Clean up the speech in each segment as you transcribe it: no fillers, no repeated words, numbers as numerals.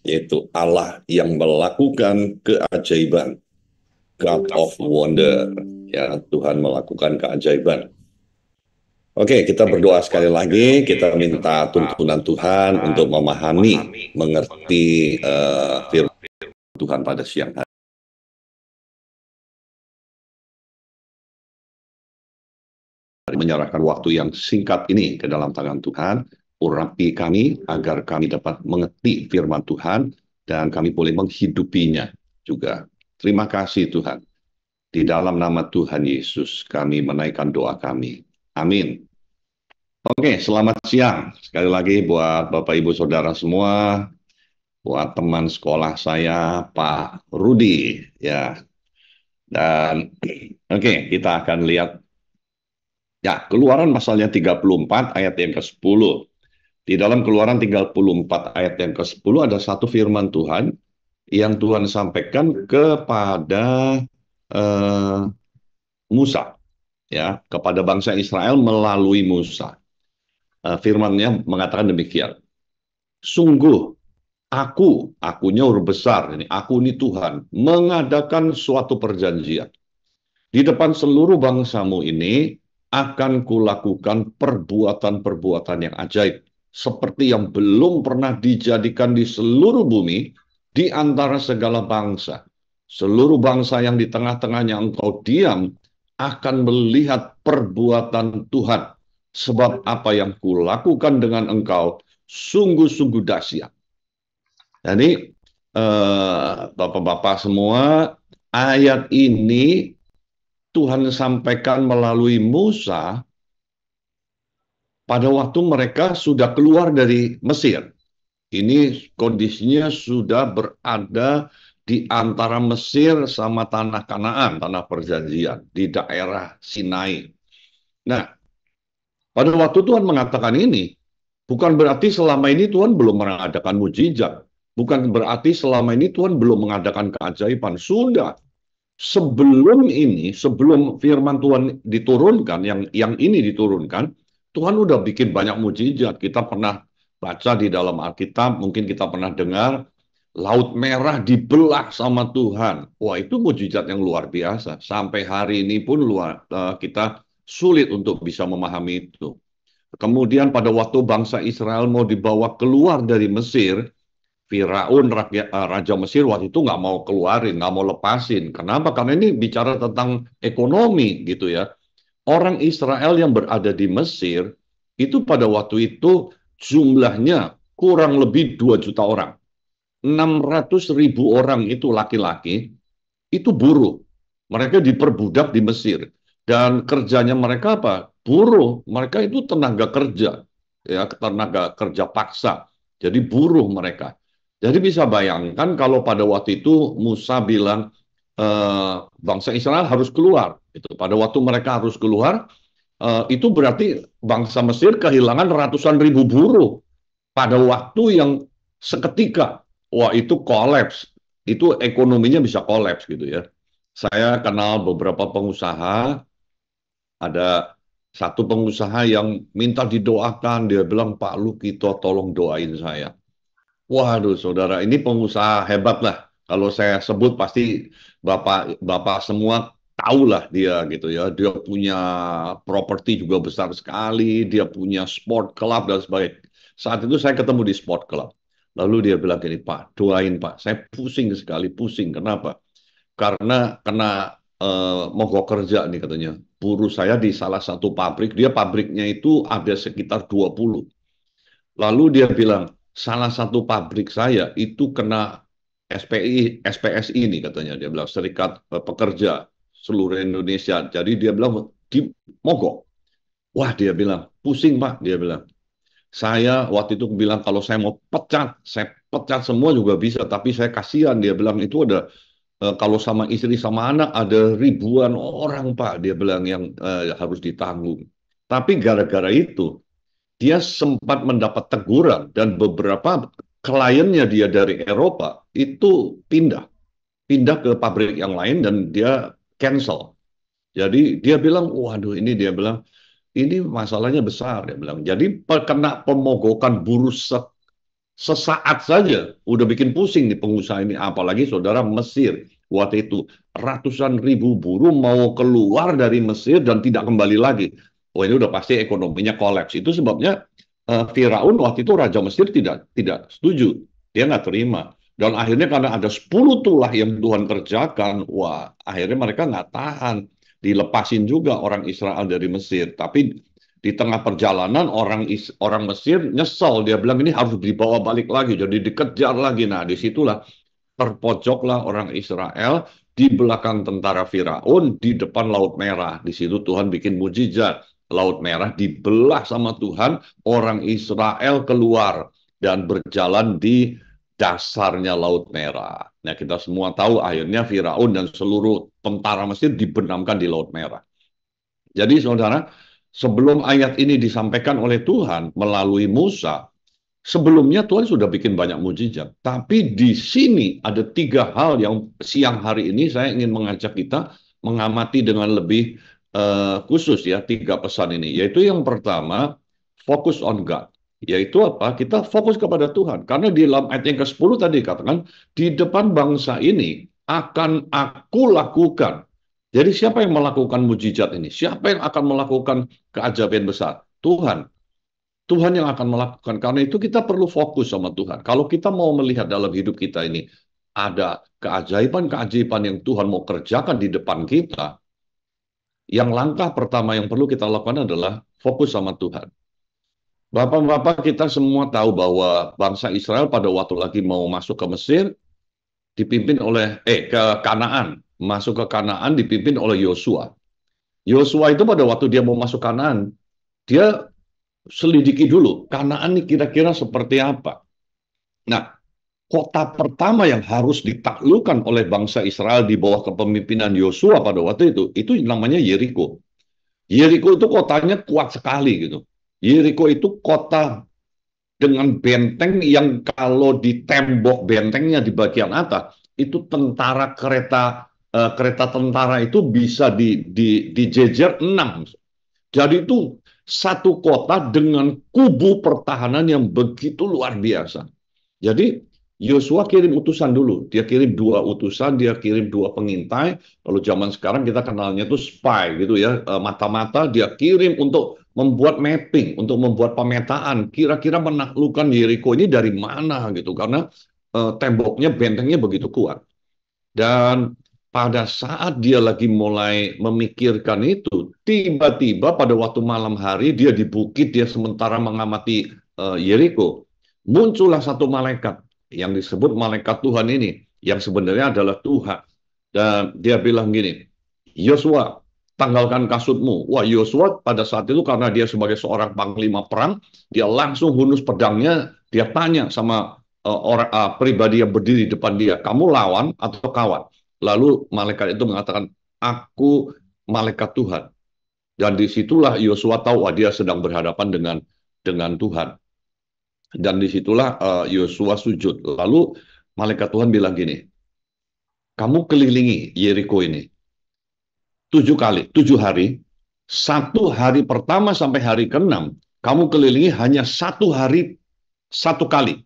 yaitu Allah yang melakukan keajaiban, God of Wonder, ya, Tuhan melakukan keajaiban. Oke, kita berdoa sekali lagi, kita minta tuntunan Tuhan untuk memahami, mengerti firman Tuhan pada siang hari. Menyerahkan waktu yang singkat ini ke dalam tangan Tuhan, urapi kami agar kami dapat mengerti firman Tuhan dan kami boleh menghidupinya juga. Terima kasih Tuhan. Di dalam nama Tuhan Yesus kami menaikkan doa kami. Amin. Oke, selamat siang. Sekali lagi buat Bapak Ibu Saudara semua, buat teman sekolah saya Pak Rudi ya. Dan oke, kita akan lihat ya, Keluaran pasalnya 34 ayat yang ke-10. Di dalam Keluaran 34 ayat yang ke-10 ada satu firman Tuhan yang Tuhan sampaikan kepada eh, Musa, ya, kepada bangsa Israel melalui Musa. Firman-Nya mengatakan demikian. Sungguh akunya huruf besar ini, aku ini Tuhan, mengadakan suatu perjanjian. Di depan seluruh bangsamu ini akan kulakukan perbuatan-perbuatan yang ajaib, seperti yang belum pernah dijadikan di seluruh bumi, di antara segala bangsa. Seluruh bangsa yang di tengah-tengahnya engkau diam akan melihat perbuatan Tuhan, sebab apa yang kulakukan dengan engkau sungguh-sungguh dahsyat. Jadi, Bapak-bapak semua, ayat ini Tuhan sampaikan melalui Musa pada waktu mereka sudah keluar dari Mesir. Ini kondisinya sudah berada di antara Mesir sama tanah Kanaan, tanah perjanjian, di daerah Sinai. Nah, pada waktu Tuhan mengatakan ini, bukan berarti selama ini Tuhan belum mengadakan mujizat. Bukan berarti selama ini Tuhan belum mengadakan keajaiban. Sudah. Sebelum ini, sebelum firman Tuhan diturunkan, yang ini diturunkan, Tuhan udah bikin banyak mujizat. Kita pernah baca di dalam Alkitab, mungkin kita pernah dengar, Laut Merah dibelah sama Tuhan. Wah, itu mujizat yang luar biasa. Sampai hari ini pun kita sulit untuk bisa memahami itu. Kemudian pada waktu bangsa Israel mau dibawa keluar dari Mesir, Firaun, Raja Mesir waktu itu nggak mau keluarin, nggak mau lepasin. Kenapa? Karena ini bicara tentang ekonomi gitu ya. Orang Israel yang berada di Mesir, itu pada waktu itu jumlahnya kurang lebih 2 juta orang. 600.000 orang itu laki-laki, itu buruh. Mereka diperbudak di Mesir. Dan kerjanya mereka apa? Buruh. Mereka itu tenaga kerja. Ya, tenaga kerja paksa. Jadi buruh mereka. Jadi bisa bayangkan kalau pada waktu itu Musa bilang bangsa Israel harus keluar. Itu pada waktu mereka harus keluar, itu berarti bangsa Mesir kehilangan ratusan ribu buruh pada waktu yang seketika. Wah, itu kolaps. Itu ekonominya bisa kolaps gitu ya. Saya kenal beberapa pengusaha, ada satu pengusaha yang minta didoakan, dia bilang, Pak Lukito tolong doain saya. Waduh, saudara, ini pengusaha hebat lah. Kalau saya sebut pasti bapak semua tahulah dia gitu ya. Dia punya properti juga besar sekali, dia punya sport club dan sebagainya. Saat itu saya ketemu di sport club. Lalu dia bilang gini, Pak, doain Pak. Saya pusing sekali, pusing. Kenapa? Karena kena mogok kerja nih katanya. Buruh saya di salah satu pabrik, dia pabriknya itu ada sekitar 20. Lalu dia bilang, salah satu pabrik saya itu kena SPSI ini katanya. Dia bilang, Serikat Pekerja Seluruh Indonesia. Jadi dia bilang, di mogok. Wah, dia bilang, pusing Pak, dia bilang. Saya waktu itu bilang, kalau saya mau pecat, saya pecat semua juga bisa. Tapi saya kasihan, dia bilang, itu ada, kalau sama istri sama anak, ada ribuan orang Pak, dia bilang, yang harus ditanggung. Tapi gara-gara itu, dia sempat mendapat teguran dan beberapa kliennya dia dari Eropa itu pindah ke pabrik yang lain dan dia cancel. Jadi dia bilang, waduh ini dia bilang, ini masalahnya besar dia bilang. Jadi kena pemogokan buruh sesaat saja udah bikin pusing nih pengusaha ini, apalagi saudara Mesir waktu itu ratusan ribu buruh mau keluar dari Mesir dan tidak kembali lagi. Oh ini udah pasti ekonominya kolaps. Itu sebabnya Firaun waktu itu Raja Mesir tidak setuju, dia nggak terima. Dan akhirnya karena ada 10 tulah yang Tuhan kerjakan, wah akhirnya mereka nggak tahan, dilepasin juga orang Israel dari Mesir. Tapi di tengah perjalanan orang Mesir nyesel, dia bilang ini harus dibawa balik lagi, jadi dikejar lagi. Nah disitulah terpojoklah orang Israel di belakang tentara Firaun di depan Laut Merah. Di situ Tuhan bikin mujizat. Laut Merah dibelah sama Tuhan, orang Israel keluar dan berjalan di dasarnya Laut Merah. Nah, kita semua tahu akhirnya Firaun dan seluruh tentara Mesir dibenamkan di Laut Merah. Jadi, saudara, sebelum ayat ini disampaikan oleh Tuhan melalui Musa, sebelumnya Tuhan sudah bikin banyak mujizat. Tapi di sini ada 3 hal yang siang hari ini saya ingin mengajak kita mengamati dengan lebih khusus ya, 3 pesan ini. Yaitu yang pertama, fokus on God. Yaitu apa? Kita fokus kepada Tuhan. Karena di dalam ayat yang ke-10 tadi katakan, di depan bangsa ini akan aku lakukan. Jadi siapa yang melakukan mujizat ini? Siapa yang akan melakukan keajaiban besar? Tuhan. Tuhan yang akan melakukan. Karena itu kita perlu fokus sama Tuhan. Kalau kita mau melihat dalam hidup kita ini, ada keajaiban-keajaiban yang Tuhan mau kerjakan di depan kita, yang langkah pertama yang perlu kita lakukan adalah fokus sama Tuhan. Bapak-bapak kita semua tahu bahwa bangsa Israel pada waktu lagi mau masuk ke Mesir, dipimpin oleh, ke Kanaan. Masuk ke Kanaan dipimpin oleh Yosua. Yosua itu pada waktu dia mau masuk Kanaan, dia selidiki dulu, Kanaan ini kira-kira seperti apa. Nah, kota pertama yang harus ditaklukkan oleh bangsa Israel di bawah kepemimpinan Yosua pada waktu itu namanya Yeriko. Yeriko itu kotanya kuat sekali gitu. Yeriko itu kota dengan benteng yang kalau di tembok bentengnya di bagian atas, itu kereta tentara itu bisa dijejer 6. Jadi itu satu kota dengan kubu pertahanan yang begitu luar biasa. Jadi Yosua kirim utusan dulu. Dia kirim 2 utusan, dia kirim 2 pengintai. Lalu zaman sekarang kita kenalnya itu spy gitu ya. Mata-mata dia kirim untuk membuat mapping, untuk membuat pemetaan. Kira-kira menaklukkan Yeriko ini dari mana gitu. Karena temboknya, bentengnya begitu kuat. Dan pada saat dia lagi mulai memikirkan itu, tiba-tiba pada waktu malam hari dia di bukit, dia sementara mengamati Yeriko. Muncullah satu malaikat yang disebut malaikat Tuhan ini, yang sebenarnya adalah Tuhan. Dan dia bilang gini, Yosua, tanggalkan kasutmu. Wah, Yosua pada saat itu karena dia sebagai seorang panglima perang, dia langsung hunus pedangnya, dia tanya sama pribadi yang berdiri di depan dia, kamu lawan atau kawan? Lalu malaikat itu mengatakan, aku malaikat Tuhan. Dan disitulah Yosua tahu dia sedang berhadapan dengan Tuhan. Dan disitulah Yosua sujud. Lalu malaikat Tuhan bilang gini, kamu kelilingi Yeriko ini 7 kali, 7 hari. 1 hari pertama sampai hari ke-6, kamu kelilingi hanya 1 hari 1 kali.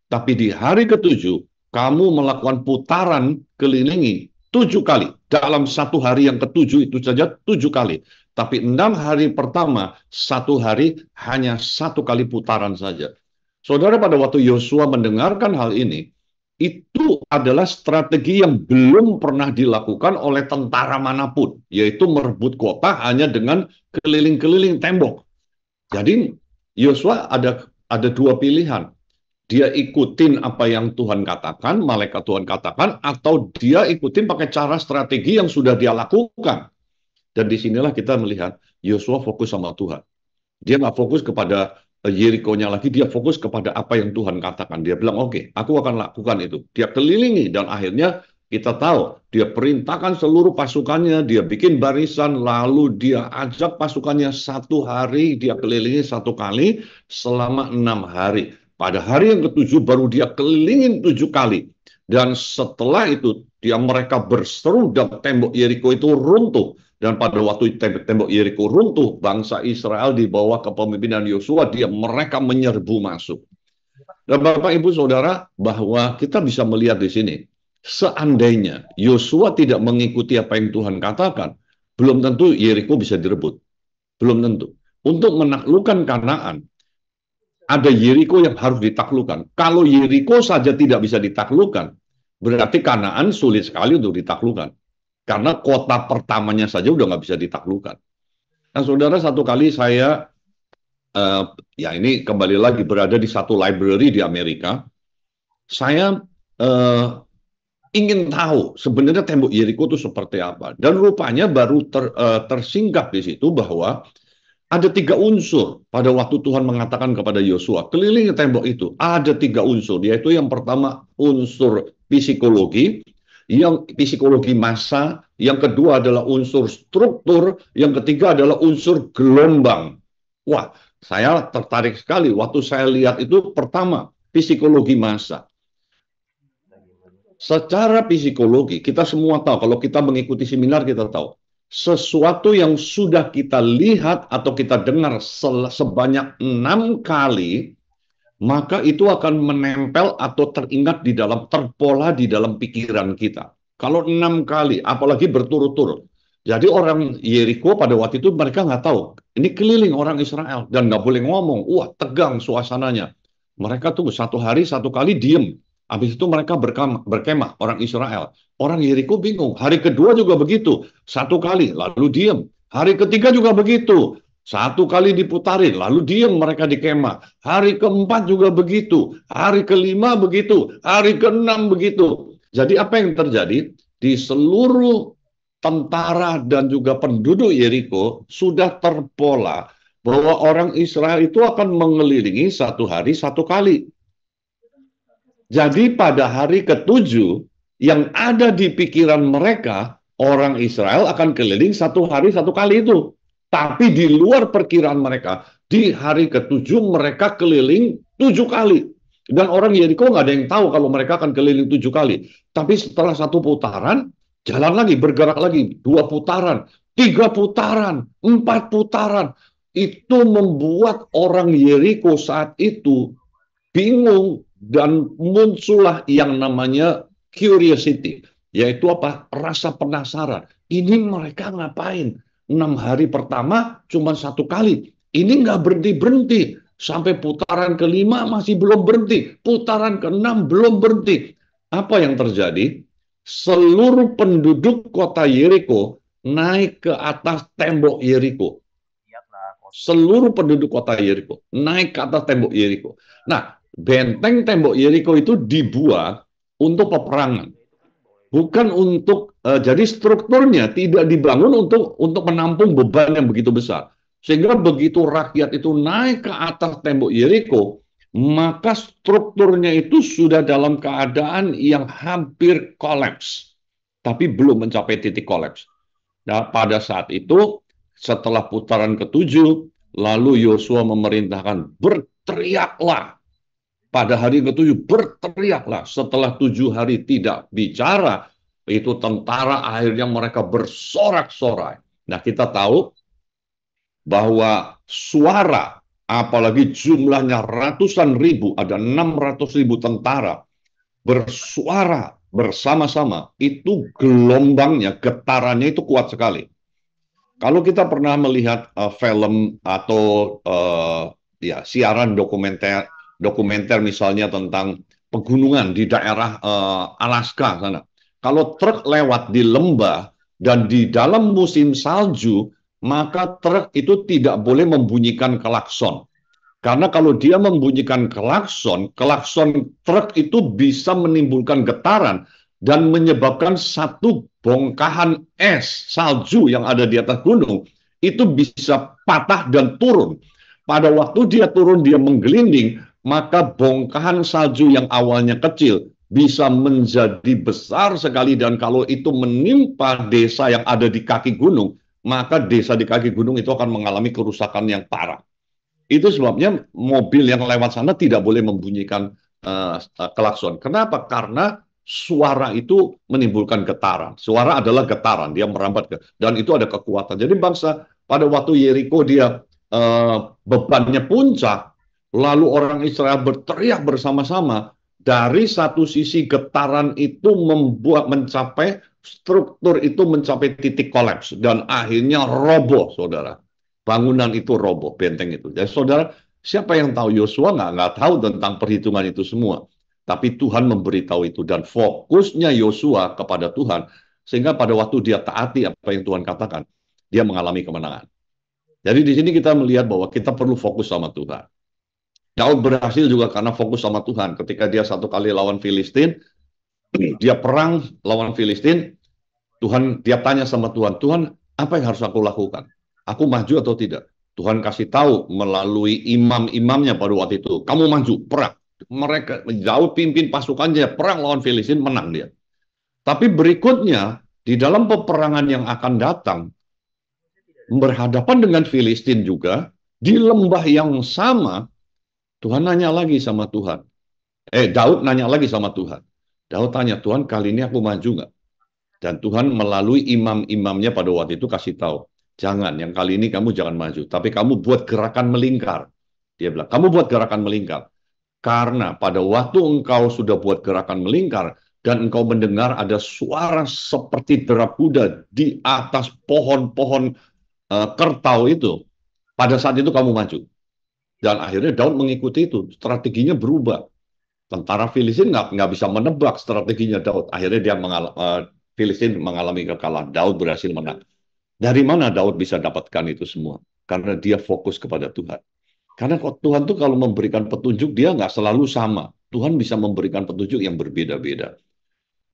Tapi di hari ke-7, kamu melakukan putaran kelilingi 7 kali. Dalam 1 hari yang ke-7 itu saja 7 kali. Tapi 6 hari pertama, 1 hari hanya 1 kali putaran saja. Saudara, pada waktu Yosua mendengarkan hal ini, itu adalah strategi yang belum pernah dilakukan oleh tentara manapun, yaitu merebut kota hanya dengan keliling-keliling tembok. Jadi Yosua ada 2 pilihan. Dia ikutin apa yang Tuhan katakan, malaikat Tuhan katakan, atau dia ikutin pakai cara strategi yang sudah dia lakukan. Dan disinilah kita melihat Yosua fokus sama Tuhan. Dia nggak fokus kepada Yeriko-nya lagi, dia fokus kepada apa yang Tuhan katakan. Dia bilang, oke, aku akan lakukan itu. Dia kelilingi, dan akhirnya kita tahu, dia perintahkan seluruh pasukannya, dia bikin barisan, lalu dia ajak pasukannya 1 hari, dia kelilingi 1 kali selama 6 hari. Pada hari yang ke-7 baru dia kelilingin 7 kali. Dan setelah itu mereka berseru dan tembok Yeriko itu runtuh. Dan pada waktu tembok Yeriko runtuh, bangsa Israel di bawah kepemimpinan Yosua mereka menyerbu masuk. Dan Bapak, Ibu, Saudara, bahwa kita bisa melihat di sini, seandainya Yosua tidak mengikuti apa yang Tuhan katakan, belum tentu Yeriko bisa direbut. Belum tentu. Untuk menaklukkan Kanaan, ada Yeriko yang harus ditaklukkan. Kalau Yeriko saja tidak bisa ditaklukkan, berarti Kanaan sulit sekali untuk ditaklukkan. Karena kota pertamanya saja udah nggak bisa ditaklukkan. Nah, saudara, satu kali saya, ya ini kembali lagi berada di satu library di Amerika, saya eh, ingin tahu sebenarnya tembok Yeriko itu seperti apa. Dan rupanya baru tersingkap di situ bahwa ada 3 unsur pada waktu Tuhan mengatakan kepada Yosua, kelilingi tembok itu. Ada 3 unsur, yaitu yang pertama unsur psikologi, yang psikologi massa, yang kedua adalah unsur struktur, yang ketiga adalah unsur gelombang. Wah, saya tertarik sekali waktu saya lihat itu. Pertama, psikologi massa. Secara psikologi, kita semua tahu, kalau kita mengikuti seminar, kita tahu, sesuatu yang sudah kita lihat atau kita dengar sebanyak 6 kali, maka itu akan menempel atau teringat di dalam, terpola di dalam pikiran kita. Kalau 6 kali, apalagi berturut-turut. Jadi orang Yeriko pada waktu itu mereka nggak tahu. Ini keliling orang Israel dan nggak boleh ngomong. Wah, tegang suasananya. Mereka tuh 1 hari 1 kali diem. Habis itu mereka berkemah orang Israel. Orang Yeriko bingung. Hari kedua juga begitu. 1 kali, lalu diem. Hari ketiga juga begitu. 1 kali diputarin, lalu diem mereka di kemah. Hari keempat juga begitu. Hari kelima begitu. Hari keenam begitu. Jadi apa yang terjadi? Di seluruh tentara dan juga penduduk Yeriko sudah terpola bahwa orang Israel itu akan mengelilingi 1 hari 1 kali. Jadi pada hari ke-7 yang ada di pikiran mereka, orang Israel akan keliling 1 hari 1 kali itu. Tapi di luar perkiraan mereka, di hari ke-7 mereka keliling 7 kali. Dan orang Yeriko nggak ada yang tahu kalau mereka akan keliling 7 kali. Tapi setelah 1 putaran, jalan lagi, bergerak lagi. 2 putaran, 3 putaran, 4 putaran. Itu membuat orang Yeriko saat itu bingung, dan muncullah yang namanya curiosity, yaitu apa? Rasa penasaran. Ini mereka ngapain? 6 hari pertama cuma 1 kali. Ini nggak berhenti-berhenti. Sampai putaran kelima masih belum berhenti. Putaran keenam belum berhenti. Apa yang terjadi? Seluruh penduduk kota Yeriko naik ke atas tembok Yeriko. Seluruh penduduk kota Yeriko naik ke atas tembok Yeriko. Nah, benteng tembok Yeriko itu dibuat untuk peperangan, bukan untuk jadi strukturnya tidak dibangun untuk menampung beban yang begitu besar. Sehingga begitu rakyat itu naik ke atas tembok Yeriko, maka strukturnya itu sudah dalam keadaan yang hampir kolaps, tapi belum mencapai titik kolaps. Nah, pada saat itu, setelah putaran ke-7, lalu Yosua memerintahkan, berteriaklah. Pada hari ke-7 berteriaklah. Setelah 7 hari tidak bicara, itu tentara akhirnya mereka bersorak-sorai. Nah, kita tahu bahwa suara, apalagi jumlahnya ratusan ribu, ada 600.000 tentara, bersuara bersama-sama, itu gelombangnya, getarannya itu kuat sekali. Kalau kita pernah melihat film atau ya siaran dokumenter misalnya tentang pegunungan di daerah Alaska sana. Kalau truk lewat di lembah dan di dalam musim salju, maka truk itu tidak boleh membunyikan klakson. Karena kalau dia membunyikan klakson truk itu bisa menimbulkan getaran dan menyebabkan satu bongkahan es salju yang ada di atas gunung itu bisa patah dan turun. Pada waktu dia turun, dia menggelinding, maka bongkahan salju yang awalnya kecil bisa menjadi besar sekali, dan kalau itu menimpa desa yang ada di kaki gunung, maka desa di kaki gunung itu akan mengalami kerusakan yang parah. Itu sebabnya mobil yang lewat sana tidak boleh membunyikan klakson. Kenapa? Karena suara itu menimbulkan getaran. Suara adalah getaran, dia merambat dan itu ada kekuatan. Jadi bangsa pada waktu Yeriko dia bebannya puncak, Lalu orang Israel berteriak bersama-sama. Dari satu sisi getaran itu membuat mencapai struktur itu mencapai titik kolaps dan akhirnya roboh, saudara. Bangunan itu roboh, benteng itu. Jadi saudara, siapa yang tahu? Yosua nggak tahu tentang perhitungan itu semua. Tapi Tuhan memberitahu itu dan fokusnya Yosua kepada Tuhan sehingga pada waktu dia taati apa yang Tuhan katakan, dia mengalami kemenangan. Jadi di sini kita melihat bahwa kita perlu fokus sama Tuhan. Daud berhasil juga karena fokus sama Tuhan. Ketika dia satu kali lawan Filistin, dia perang lawan Filistin, dia tanya sama Tuhan, Tuhan, apa yang harus aku lakukan? Aku maju atau tidak? Tuhan kasih tahu melalui imam-imamnya pada waktu itu, kamu maju, perang. Mereka Daud pimpin pasukannya, perang lawan Filistin, menang dia. Tapi berikutnya, di dalam peperangan yang akan datang, berhadapan dengan Filistin juga, di lembah yang sama, Tuhan nanya lagi sama Tuhan. Daud nanya lagi sama Tuhan. Daud tanya, Tuhan kali ini aku maju nggak? Dan Tuhan melalui imam-imamnya pada waktu itu kasih tahu, jangan, yang kali ini kamu jangan maju, tapi kamu buat gerakan melingkar. Dia bilang, kamu buat gerakan melingkar. Karena pada waktu engkau sudah buat gerakan melingkar, dan engkau mendengar ada suara seperti derap kuda di atas pohon-pohon kertau itu, pada saat itu kamu maju. Dan akhirnya Daud mengikuti itu, strateginya berubah. Tentara Filistin nggak bisa menebak strateginya Daud. Akhirnya dia Filistin mengalami kekalahan. Daud berhasil menang. Dari mana Daud bisa dapatkan itu semua? Karena dia fokus kepada Tuhan. Karena Tuhan tuh kalau memberikan petunjuk, dia nggak selalu sama. Tuhan bisa memberikan petunjuk yang berbeda-beda.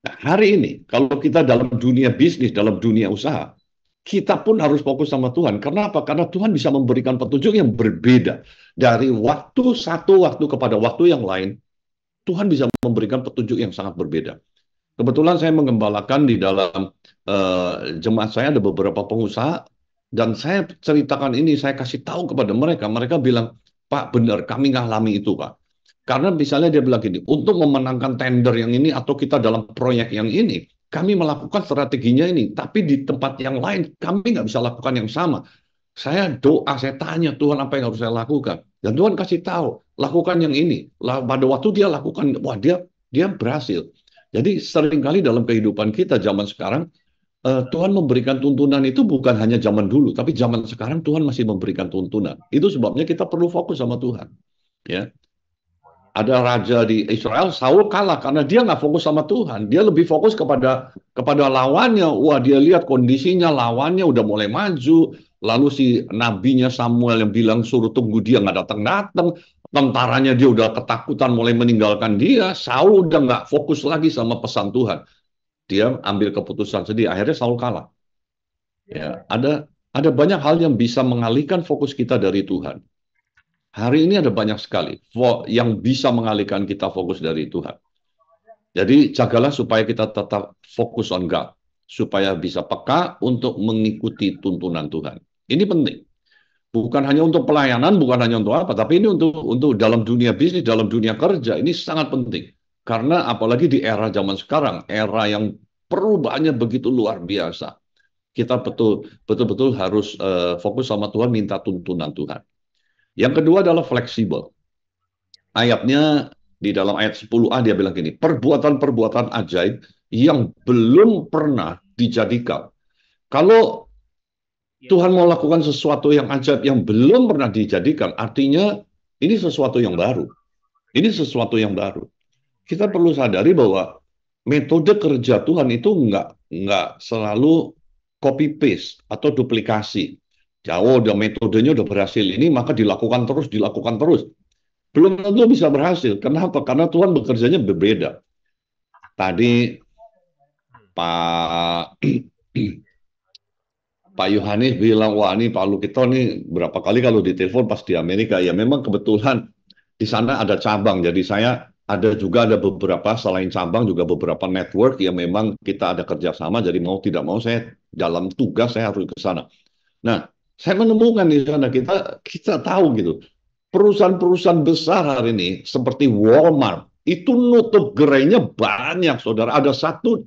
Nah, hari ini, kalau kita dalam dunia bisnis, dalam dunia usaha, kita pun harus fokus sama Tuhan. Kenapa? Karena Tuhan bisa memberikan petunjuk yang berbeda. Dari satu waktu kepada waktu yang lain, Tuhan bisa memberikan petunjuk yang sangat berbeda. Kebetulan saya mengembalakan di dalam jemaat saya ada beberapa pengusaha, dan saya ceritakan ini, saya kasih tahu kepada mereka. Mereka bilang, Pak, benar, kami ngalami itu, Pak. Karena misalnya dia bilang gini, untuk memenangkan tender yang ini atau kita dalam proyek yang ini, kami melakukan strateginya ini, tapi di tempat yang lain kami nggak bisa lakukan yang sama. Saya doa, saya tanya Tuhan apa yang harus saya lakukan. Dan Tuhan kasih tahu, lakukan yang ini. Pada waktu dia lakukan, wah dia berhasil. Jadi seringkali dalam kehidupan kita zaman sekarang, Tuhan memberikan tuntunan itu bukan hanya zaman dulu, tapi zaman sekarang Tuhan masih memberikan tuntunan. Itu sebabnya kita perlu fokus sama Tuhan. Ya, ada raja di Israel, Saul kalah karena dia nggak fokus sama Tuhan. Dia lebih fokus kepada lawannya. Wah, dia lihat kondisinya lawannya udah mulai maju. Lalu si nabinya Samuel yang bilang suruh tunggu dia nggak datang-datang. Tentaranya dia udah ketakutan mulai meninggalkan dia. Saul udah nggak fokus lagi sama pesan Tuhan. Dia ambil keputusan sendiri. Akhirnya Saul kalah. Ya, ada banyak hal yang bisa mengalihkan fokus kita dari Tuhan. Hari ini ada banyak sekali yang bisa mengalihkan kita fokus dari Tuhan. Jadi jagalah supaya kita tetap fokus on God, supaya bisa peka untuk mengikuti tuntunan Tuhan. Ini penting. Bukan hanya untuk pelayanan, bukan hanya untuk apa, tapi ini untuk dalam dunia bisnis, dalam dunia kerja, ini sangat penting. Karena apalagi di era zaman sekarang, era yang perubahannya begitu luar biasa. Kita betul-betul harus fokus sama Tuhan, minta tuntunan Tuhan. Yang kedua adalah fleksibel. Ayatnya di dalam ayat 10a dia bilang gini, perbuatan-perbuatan ajaib yang belum pernah dijadikan. Kalau Tuhan mau lakukan sesuatu yang ajaib yang belum pernah dijadikan, artinya ini sesuatu yang baru. Ini sesuatu yang baru. Kita perlu sadari bahwa metode kerja Tuhan itu nggak selalu copy paste atau duplikasi. Jauh udah metodenya udah berhasil ini, maka dilakukan terus, dilakukan terus. Belum tentu bisa berhasil. Kenapa? Karena Tuhan bekerjanya berbeda. Tadi Pak Pak Yohanes bilang, wah ini Pak Lukito nih berapa kali kalau ditelepon pas di Amerika. Ya memang kebetulan di sana ada cabang. Jadi saya ada beberapa selain cabang juga beberapa network yang memang kita ada kerjasama. Jadi mau tidak mau saya dalam tugas saya harus ke sana. Nah, saya menemukan di sana kita tahu gitu. Perusahaan-perusahaan besar hari ini seperti Walmart itu nutup gerainya banyak, saudara. Ada satu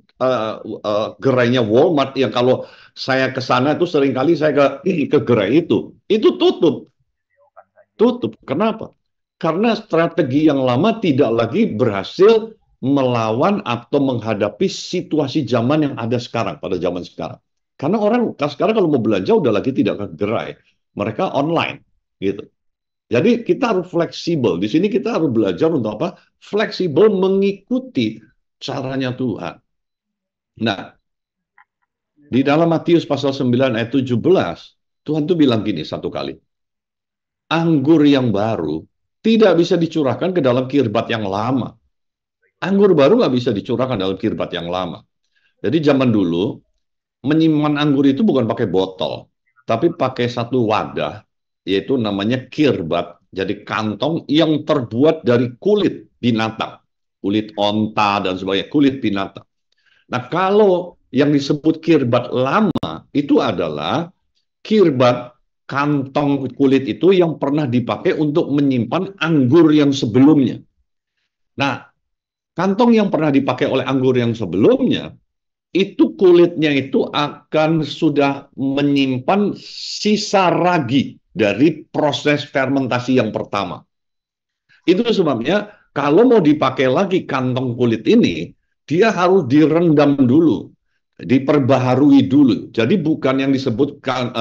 gerainya Walmart yang kalau saya ke sana itu seringkali saya ke gerai itu tutup. Tutup. Kenapa? Karena strategi yang lama tidak lagi berhasil melawan atau menghadapi situasi zaman yang ada sekarang, pada zaman sekarang. Karena orang sekarang kalau mau belanja udah lagi tidak ke gerai, mereka online gitu. Jadi kita harus fleksibel. Di sini kita harus belajar untuk apa? Fleksibel mengikuti caranya Tuhan. Nah, di dalam Matius pasal 9 ayat 17, Tuhan tuh bilang gini satu kali. Anggur yang baru tidak bisa dicurahkan ke dalam kirbat yang lama. Anggur baru nggak bisa dicurahkan dalam kirbat yang lama. Jadi zaman dulu, menyimpan anggur itu bukan pakai botol, tapi pakai satu wadah, yaitu namanya kirbat. Jadi kantong yang terbuat dari kulit binatang. Kulit onta dan sebagainya, kulit binatang. Nah, kalau yang disebut kirbat lama, itu adalah kirbat kantong kulit itu yang pernah dipakai untuk menyimpan anggur yang sebelumnya. Nah, kantong yang pernah dipakai oleh anggur yang sebelumnya, itu kulitnya itu akan sudah menyimpan sisa ragi dari proses fermentasi yang pertama. Itu sebabnya kalau mau dipakai lagi kantong kulit ini, dia harus direndam dulu, diperbaharui dulu. Jadi bukan yang disebutkan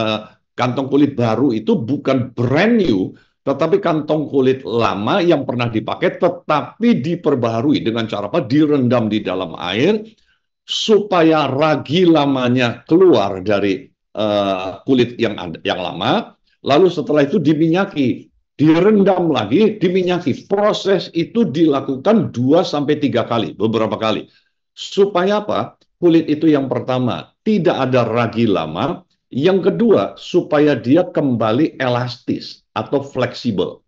kantong kulit baru itu bukan brand new, tetapi kantong kulit lama yang pernah dipakai tetapi diperbaharui dengan cara apa? Direndam di dalam air supaya ragi lamanya keluar dari kulit yang lama, lalu setelah itu diminyaki, direndam lagi, diminyaki. Proses itu dilakukan 2 sampai 3 kali, beberapa kali. Supaya apa? Kulit itu yang pertama tidak ada ragi lama, yang kedua supaya dia kembali elastis atau fleksibel.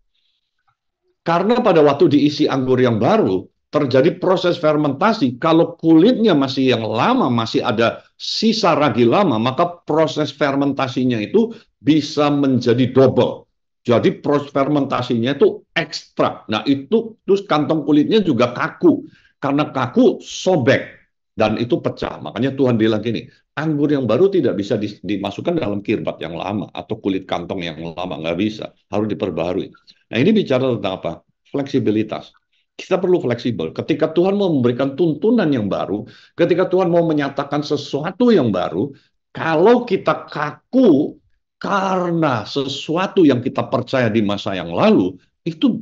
Karena pada waktu diisi anggur yang baru, terjadi proses fermentasi. Kalau kulitnya masih yang lama, masih ada sisa ragi lama, maka proses fermentasinya itu bisa menjadi double. Jadi proses fermentasinya itu ekstra. Nah itu terus kantong kulitnya juga kaku. Karena kaku, sobek. Dan itu pecah. Makanya Tuhan bilang gini, anggur yang baru tidak bisa dimasukkan dalam kirbat yang lama atau kulit kantong yang lama. Nggak bisa. Harus diperbaharui. Nah ini bicara tentang apa? Fleksibilitas. Kita perlu fleksibel. Ketika Tuhan mau memberikan tuntunan yang baru, ketika Tuhan mau menyatakan sesuatu yang baru, kalau kita kaku karena sesuatu yang kita percaya di masa yang lalu, itu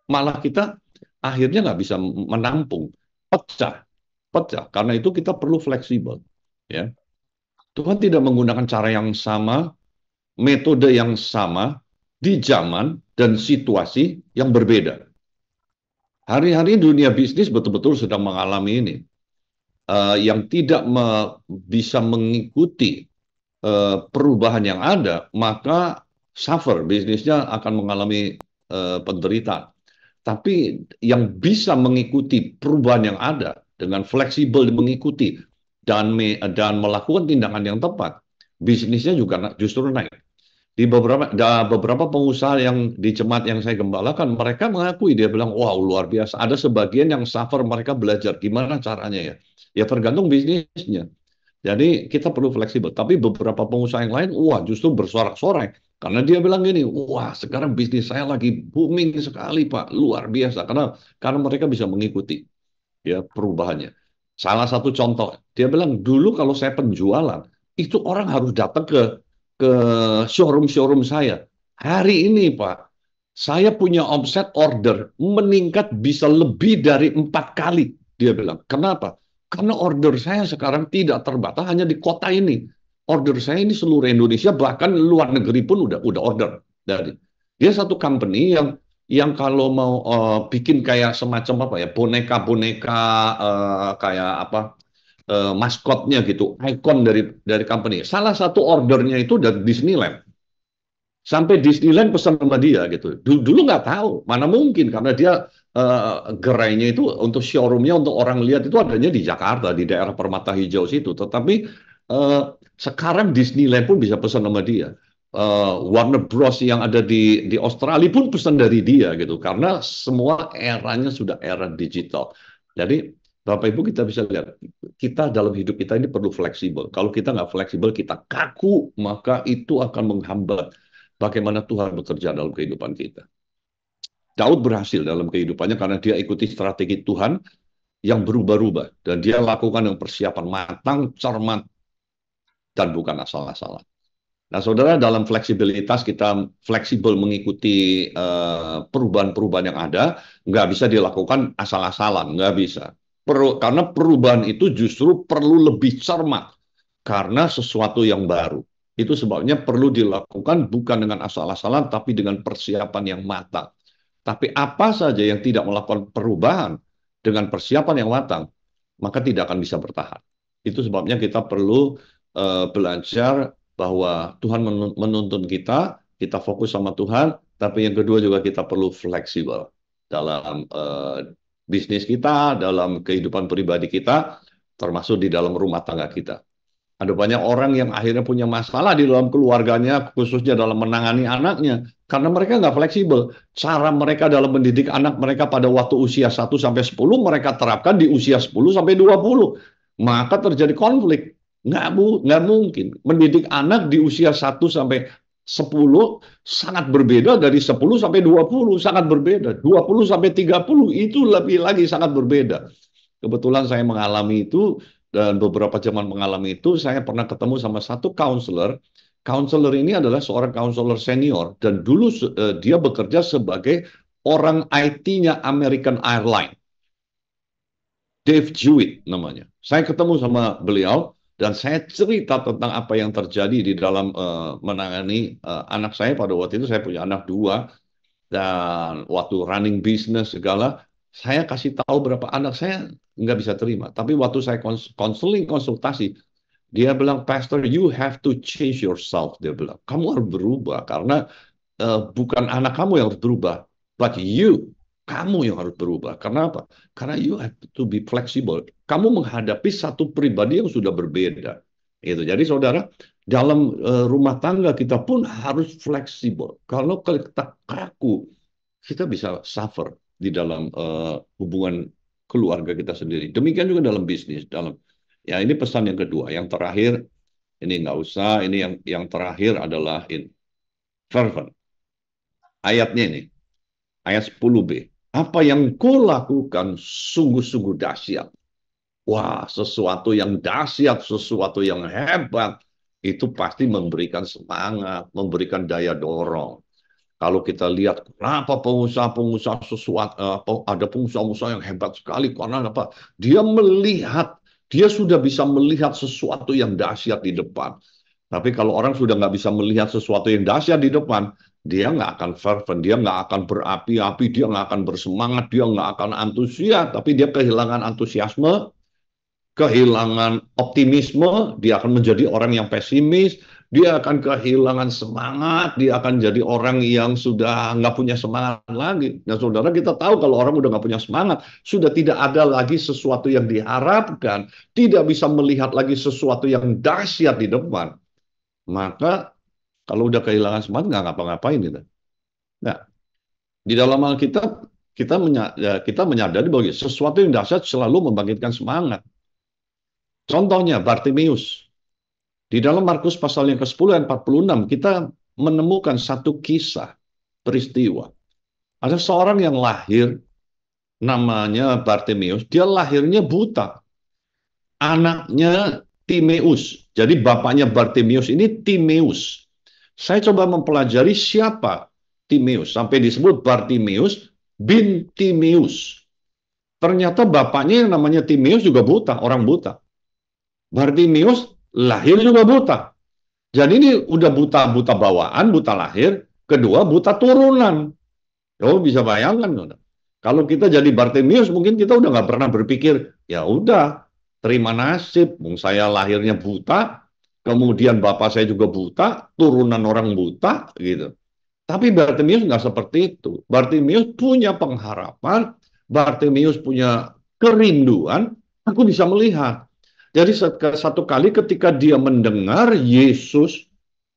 malah kita akhirnya nggak bisa menampung, pecah, pecah. Karena itu kita perlu fleksibel. Ya, Tuhan tidak menggunakan cara yang sama, metode yang sama di zaman dan situasi yang berbeda. Hari-hari dunia bisnis betul-betul sedang mengalami ini. Yang tidak bisa mengikuti perubahan yang ada, maka suffer, bisnisnya akan mengalami penderitaan. Tapi yang bisa mengikuti perubahan yang ada, dengan fleksibel mengikuti, dan melakukan tindakan yang tepat, bisnisnya juga justru naik. Di beberapa pengusaha yang di jemaat yang saya gembalakan, mereka mengakui, dia bilang, wow luar biasa. Ada sebagian yang suffer, mereka belajar gimana caranya ya. Ya tergantung bisnisnya. Jadi kita perlu fleksibel. Tapi beberapa pengusaha yang lain, wah justru bersorak-sorai. Karena dia bilang gini, wah sekarang bisnis saya lagi booming sekali Pak, luar biasa. Karena mereka bisa mengikuti ya perubahannya. Salah satu contoh, dia bilang dulu kalau saya penjualan, itu orang harus datang ke showroom saya. Hari ini Pak, saya punya omset order meningkat bisa lebih dari 4 kali. Dia bilang, kenapa? Karena order saya sekarang tidak terbatas hanya di kota ini. Order saya ini seluruh Indonesia, bahkan luar negeri pun udah order dari. Dia satu company yang kalau mau bikin kayak semacam apa ya, boneka-boneka kayak apa maskotnya gitu, ikon dari company. Salah satu ordernya itu dari Disneyland. Sampai Disneyland pesan sama dia gitu. Dulu nggak tahu, mana mungkin karena dia gerainya itu untuk showroomnya untuk orang lihat itu adanya di Jakarta di daerah Permata Hijau situ. Tetapi sekarang Disneyland pun bisa pesan sama dia. Warner Bros yang ada di Australia pun pesan dari dia gitu karena semua eranya sudah era digital. Jadi Bapak Ibu kita bisa lihat kita dalam hidup kita ini perlu fleksibel. Kalau kita nggak fleksibel kita kaku maka itu akan menghambat bagaimana Tuhan bekerja dalam kehidupan kita. Daud berhasil dalam kehidupannya karena dia ikuti strategi Tuhan yang berubah-ubah. Dan dia lakukan dengan persiapan matang, cermat, dan bukan asal-asalan. Nah, saudara, dalam fleksibilitas kita fleksibel mengikuti perubahan-perubahan yang ada, nggak bisa dilakukan asal-asalan, nggak bisa. Karena perubahan itu justru perlu lebih cermat, karena sesuatu yang baru. Itu sebabnya perlu dilakukan bukan dengan asal-asalan, tapi dengan persiapan yang matang. Tapi apa saja yang tidak melakukan perubahan dengan persiapan yang matang, maka tidak akan bisa bertahan. Itu sebabnya kita perlu belajar bahwa Tuhan menuntun kita fokus sama Tuhan, tapi yang kedua juga kita perlu fleksibel dalam bisnis kita, dalam kehidupan pribadi kita, termasuk di dalam rumah tangga kita. Ada banyak orang yang akhirnya punya masalah di dalam keluarganya, khususnya dalam menangani anaknya, karena mereka nggak fleksibel. Cara mereka dalam mendidik anak mereka pada waktu usia 1-10, mereka terapkan di usia 10-20. Maka terjadi konflik. Nggak mungkin. Mendidik anak di usia 1-10 sangat berbeda dari 10-20, sangat berbeda. 20-30 itu lebih lagi sangat berbeda. Kebetulan saya mengalami itu, dan beberapa zaman mengalami itu, saya pernah ketemu sama satu counselor. Counselor ini adalah seorang counselor senior, dan dulu dia bekerja sebagai orang IT-nya American Airlines. Dave Jewett namanya. Saya ketemu sama beliau, dan saya cerita tentang apa yang terjadi di dalam menangani anak saya. Pada waktu itu saya punya anak 2, dan waktu running business segala, saya kasih tahu berapa anak saya nggak bisa terima. Tapi waktu saya konsultasi, dia bilang, Pastor, you have to change yourself. Dia bilang, kamu harus berubah karena bukan anak kamu yang harus berubah, but kamu yang harus berubah. Karena apa? Karena you have to be flexible. Kamu menghadapi satu pribadi yang sudah berbeda. Itu. Jadi saudara, dalam rumah tangga kita pun harus fleksibel. Kalau kita kaku, kita bisa suffer di dalam hubungan keluarga kita sendiri. Demikian juga dalam bisnis. Ya, ini pesan yang kedua. Yang terakhir, ini nggak usah. Ini yang terakhir adalah fervent. Ayatnya ini, ayat 10b. Apa yang kau lakukan sungguh-sungguh dahsyat. Wah, sesuatu yang dahsyat, sesuatu yang hebat, itu pasti memberikan semangat, memberikan daya dorong. Kalau kita lihat kenapa pengusaha-pengusaha ada pengusaha-pengusaha yang hebat sekali, karena apa? Dia sudah bisa melihat sesuatu yang dahsyat di depan. Tapi kalau orang sudah nggak bisa melihat sesuatu yang dahsyat di depan, dia nggak akan fervent, dia nggak akan berapi-api, dia nggak akan bersemangat, dia nggak akan antusias, tapi dia kehilangan antusiasme, kehilangan optimisme, dia akan menjadi orang yang pesimis, dia akan kehilangan semangat, dia akan jadi orang yang sudah nggak punya semangat lagi. Nah, saudara, kita tahu kalau orang udah nggak punya semangat, sudah tidak ada lagi sesuatu yang diharapkan, tidak bisa melihat lagi sesuatu yang dahsyat di depan. Maka kalau udah kehilangan semangat, nggak ngapa-ngapain gitu. Nah, di dalam Alkitab kita menyadari bahwa sesuatu yang dahsyat selalu membangkitkan semangat. Contohnya Bartimeus. Di dalam Markus pasal yang ke-10 ayat 46, kita menemukan satu kisah peristiwa. Ada seorang yang lahir, namanya Bartimeus, dia lahirnya buta. Anaknya Timeus. Jadi bapaknya Bartimeus ini Timeus. Saya coba mempelajari siapa Timeus. Sampai disebut Bartimeus bin Timeus. Ternyata bapaknya yang namanya Timeus juga buta, orang buta. Bartimeus lahir juga buta. Jadi ini udah buta bawaan, buta lahir, kedua buta turunan. Oh, bisa bayangkan, kalau kita jadi Bartimeus, mungkin kita udah nggak pernah berpikir, ya udah, terima nasib, saya lahirnya buta, kemudian bapak saya juga buta, turunan orang buta, gitu. Tapi Bartimeus nggak seperti itu. Bartimeus punya pengharapan, Bartimeus punya kerinduan, aku bisa melihat. Jadi satu kali ketika dia mendengar Yesus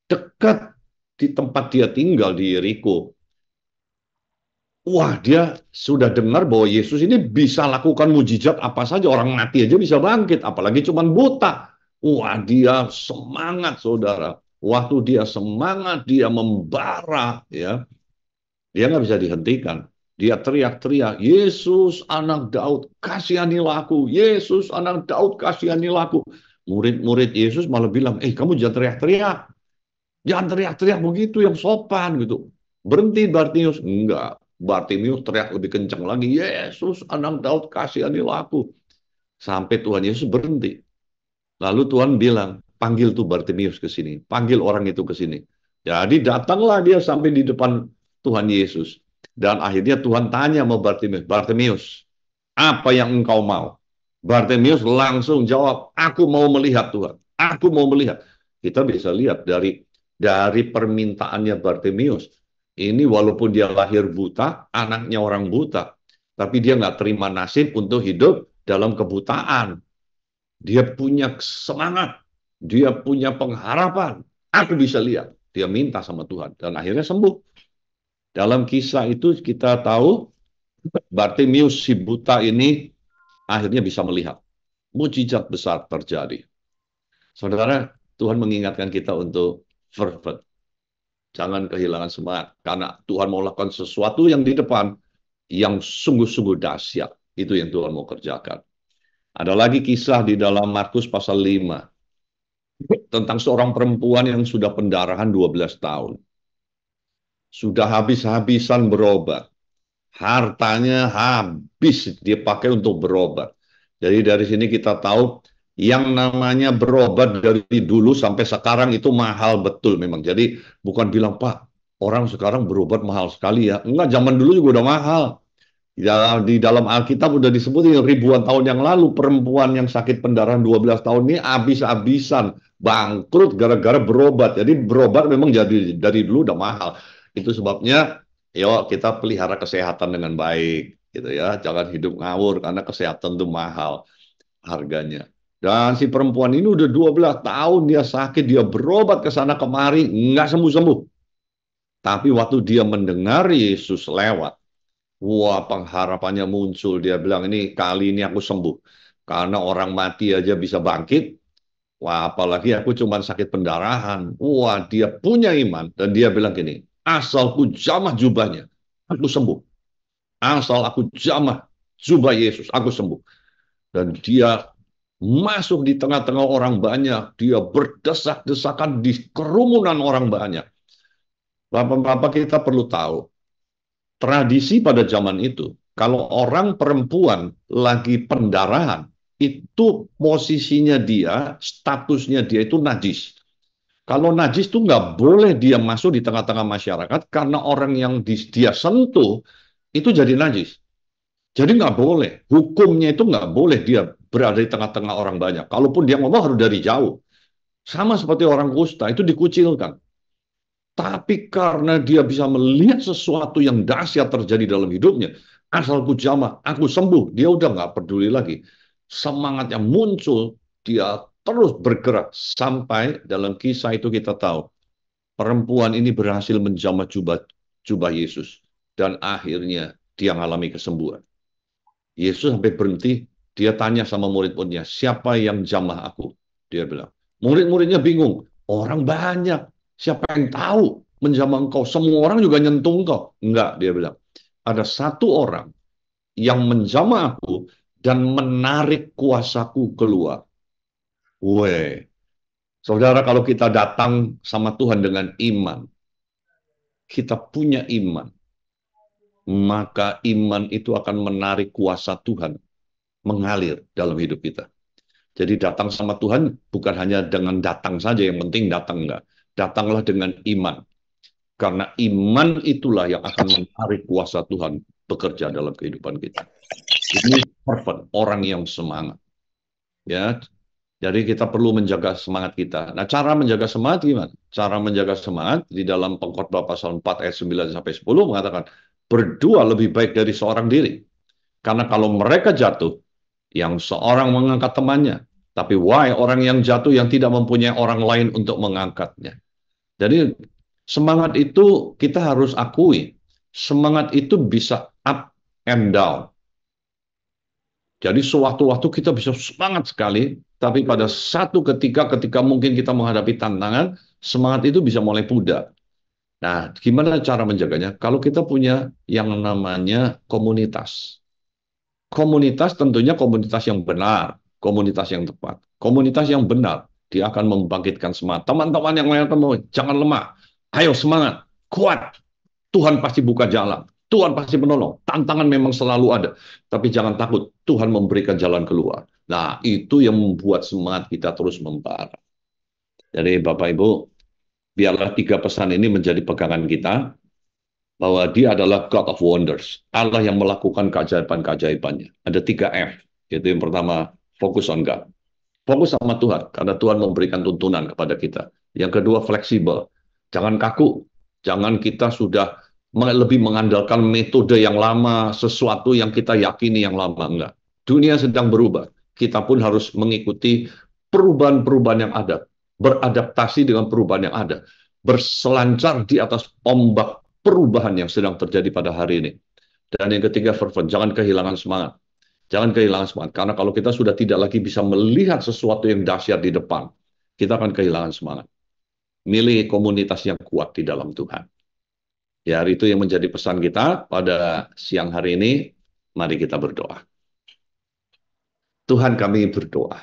dekat di tempat dia tinggal di Yeriko, wah, dia sudah dengar bahwa Yesus ini bisa lakukan mujizat apa saja, orang mati aja bisa bangkit, apalagi cuma buta. Wah, dia semangat, saudara. Waktu dia semangat, dia membara, ya, dia nggak bisa dihentikan. Dia teriak-teriak, Yesus anak Daud, kasihanilah aku. Yesus anak Daud, kasihanilah aku. Murid-murid Yesus malah bilang, kamu jangan teriak-teriak. Jangan teriak-teriak begitu yang sopan gitu. Berhenti Bartimius. Enggak. Bartimius teriak lebih kencang lagi. Yesus anak Daud kasihanilah aku. Sampai Tuhan Yesus berhenti. Lalu Tuhan bilang, panggil tuh Bartimius ke sini. Panggil orang itu ke sini. Jadi datanglah dia sampai di depan Tuhan Yesus. Dan akhirnya Tuhan tanya sama Bartimius. Bartimius, apa yang engkau mau? Bartimius langsung jawab, aku mau melihat Tuhan. Aku mau melihat. Kita bisa lihat dari permintaannya Bartimius. Ini walaupun dia lahir buta, anaknya orang buta. Tapi dia nggak terima nasib untuk hidup dalam kebutaan. Dia punya semangat. Dia punya pengharapan. Aku bisa lihat. Dia minta sama Tuhan. Dan akhirnya sembuh. Dalam kisah itu kita tahu Bartimius si buta ini akhirnya bisa melihat. Mujizat besar terjadi. Saudara, Tuhan mengingatkan kita untuk fervent. Jangan kehilangan semangat. Karena Tuhan mau lakukan sesuatu yang di depan yang sungguh-sungguh dahsyat. Itu yang Tuhan mau kerjakan. Ada lagi kisah di dalam Markus pasal 5. Tentang seorang perempuan yang sudah pendarahan 12 tahun. Sudah habis-habisan berobat. Hartanya habis dia pakai untuk berobat. Jadi dari sini kita tahu yang namanya berobat dari dulu sampai sekarang itu mahal betul memang. Jadi bukan bilang, Pak, orang sekarang berobat mahal sekali ya. Enggak, zaman dulu juga udah mahal. Ya, di dalam Alkitab udah disebutin ribuan tahun yang lalu perempuan yang sakit pendarahan 12 tahun ini habis-habisan bangkrut gara-gara berobat. Jadi berobat memang jadi dari dulu udah mahal. Itu sebabnya yuk kita pelihara kesehatan dengan baik gitu ya. Jangan hidup ngawur karena kesehatan itu mahal harganya. Dan si perempuan ini udah 12 tahun dia sakit, dia berobat ke sana kemari, nggak sembuh-sembuh. Tapi waktu dia mendengar Yesus lewat, wah, pengharapannya muncul. Dia bilang, ini kali ini aku sembuh. Karena orang mati aja bisa bangkit. Wah, apalagi aku cuma sakit pendarahan. Wah, dia punya iman. Dan dia bilang gini, asal ku jamah jubahnya, aku sembuh. Asal aku jamah jubah Yesus, aku sembuh. Dan dia masuk di tengah-tengah orang banyak. Dia berdesak-desakan di kerumunan orang banyak. Bapak-bapak kita perlu tahu, tradisi pada zaman itu, kalau orang perempuan lagi pendarahan, itu posisinya dia, statusnya dia itu najis. Kalau najis itu nggak boleh dia masuk di tengah-tengah masyarakat, karena orang yang dia sentuh, itu jadi najis. Jadi nggak boleh, hukumnya itu nggak boleh dia berada di tengah-tengah orang banyak. Kalaupun dia ngomong harus dari jauh. Sama seperti orang kusta, itu dikucilkan. Tapi karena dia bisa melihat sesuatu yang dahsyat terjadi dalam hidupnya, asal ku jamah, aku sembuh, dia udah nggak peduli lagi. Semangatnya muncul, dia terus bergerak sampai dalam kisah itu kita tahu perempuan ini berhasil menjamah jubah Yesus dan akhirnya dia mengalami kesembuhan. Yesus sampai berhenti, dia tanya sama murid-muridnya, siapa yang jamah aku? Dia bilang. Murid-muridnya bingung, orang banyak. Siapa yang tahu menjamah engkau? Semua orang juga nyentuh engkau. Enggak, dia bilang. Ada satu orang yang menjamah aku dan menarik kuasaku keluar. Weh, saudara, kalau kita datang sama Tuhan dengan iman, kita punya iman, maka iman itu akan menarik kuasa Tuhan mengalir dalam hidup kita. Jadi datang sama Tuhan bukan hanya dengan datang saja, yang penting datang enggak. Datanglah dengan iman. Karena iman itulah yang akan menarik kuasa Tuhan bekerja dalam kehidupan kita. Ini perfect, orang yang semangat. Ya, jadi kita perlu menjaga semangat kita. Nah, cara menjaga semangat gimana? Cara menjaga semangat di dalam Pengkhotbah pasal 4 ayat 9 sampai 10 mengatakan, berdua lebih baik dari seorang diri. Karena kalau mereka jatuh, yang seorang mengangkat temannya, tapi why orang yang jatuh yang tidak mempunyai orang lain untuk mengangkatnya. Jadi semangat itu kita harus akui, semangat itu bisa up and down. Jadi sewaktu-waktu kita bisa semangat sekali, tapi pada satu ketika mungkin kita menghadapi tantangan, semangat itu bisa mulai pudar. Nah, gimana cara menjaganya? Kalau kita punya yang namanya komunitas. Komunitas tentunya komunitas yang benar, komunitas yang tepat, komunitas yang benar. Dia akan membangkitkan semangat. Teman-teman yang lain jangan lemah. Ayo semangat, kuat. Tuhan pasti buka jalan. Tuhan pasti menolong. Tantangan memang selalu ada. Tapi jangan takut, Tuhan memberikan jalan keluar. Nah, itu yang membuat semangat kita terus membara. Jadi Bapak Ibu, biarlah 3 pesan ini menjadi pegangan kita, bahwa dia adalah God of Wonders, Allah yang melakukan keajaiban-keajaibannya. Ada 3 F, yaitu yang pertama, fokus on God. Fokus sama Tuhan, karena Tuhan memberikan tuntunan kepada kita. Yang kedua, fleksibel. Jangan kaku. Jangan kita sudah lebih mengandalkan metode yang lama, sesuatu yang kita yakini yang lama. Enggak. Dunia sedang berubah. Kita pun harus mengikuti perubahan-perubahan yang ada. Beradaptasi dengan perubahan yang ada. Berselancar di atas ombak perubahan yang sedang terjadi pada hari ini. Dan yang ketiga, fervent. Jangan kehilangan semangat. Jangan kehilangan semangat. Karena kalau kita sudah tidak lagi bisa melihat sesuatu yang dahsyat di depan, kita akan kehilangan semangat. Milih komunitas yang kuat di dalam Tuhan. Ya, itu yang menjadi pesan kita pada siang hari ini. Mari kita berdoa. Tuhan, kami berdoa.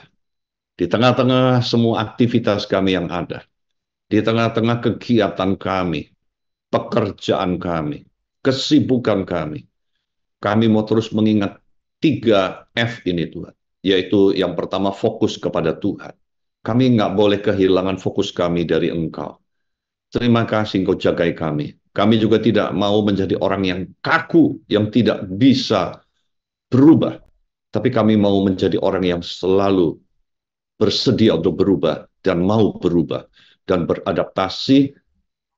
Di tengah-tengah semua aktivitas kami yang ada, di tengah-tengah kegiatan kami, pekerjaan kami, kesibukan kami mau terus mengingat 3 F ini Tuhan. Yaitu yang pertama, fokus kepada Tuhan. Kami nggak boleh kehilangan fokus kami dari Engkau. Terima kasih Engkau jagai kami. Kami juga tidak mau menjadi orang yang kaku, yang tidak bisa berubah. Tapi kami mau menjadi orang yang selalu bersedia untuk berubah dan mau berubah dan beradaptasi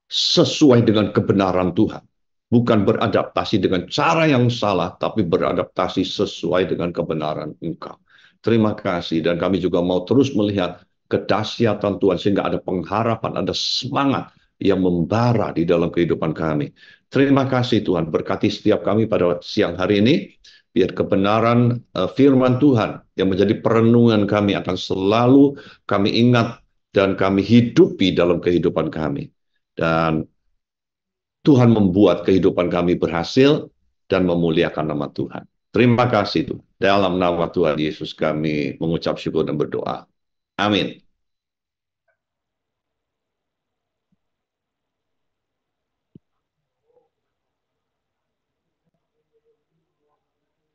sesuai dengan kebenaran Tuhan. Bukan beradaptasi dengan cara yang salah, tapi beradaptasi sesuai dengan kebenaran Engkau. Terima kasih, dan kami juga mau terus melihat kedahsyatan Tuhan, sehingga ada pengharapan, ada semangat yang membara di dalam kehidupan kami. Terima kasih Tuhan, berkati setiap kami pada siang hari ini, biar kebenaran firman Tuhan yang menjadi perenungan kami akan selalu kami ingat dan kami hidupi dalam kehidupan kami. Dan Tuhan membuat kehidupan kami berhasil dan memuliakan nama Tuhan. Terima kasih Tuhan. Dalam nama Tuhan Yesus kami mengucap syukur dan berdoa. Amin.